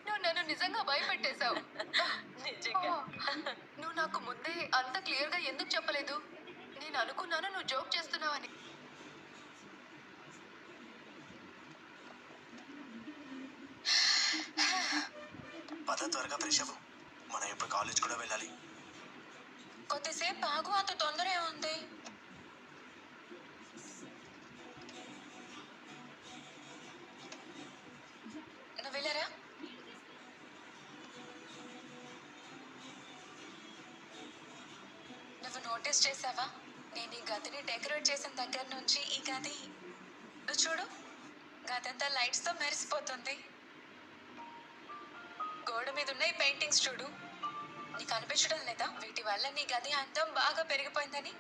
నువ్వు నన్ను నిజంగా భయపెట్టేశావు. నిజంగా. నువ్వు నాకు ముందే అంత క్లియర్‌గా ఎందుకు చెప్పలేదు? నేను అనుకున్నాను నువ్వు జోక్ చేస్తున్నావని. పద త్వరగా ఫ్రెష్ అవ్వు. మనం ఇప్పుడు కాలేజ్ కూడా వెళ్ళాలి. కొద్దిసేపు ఆగు, అంత తొందర ఏముంది? నువ్వు వెళ్ళారా? నువ్వు నోటీస్ చేసావా? నేను ఈ గదిని డెకరేట్ చేసిన దగ్గర నుంచి ఈ గది నువ్వు చూడు, గదంతా లైట్స్తో మెరిసిపోతుంది. గోడ మీద ఉన్న ఈ పెయింటింగ్స్ చూడు, నీకు అనిపించడం లేదా వీటి వల్ల నీ గది అందం బాగా పెరిగిపోయిందని?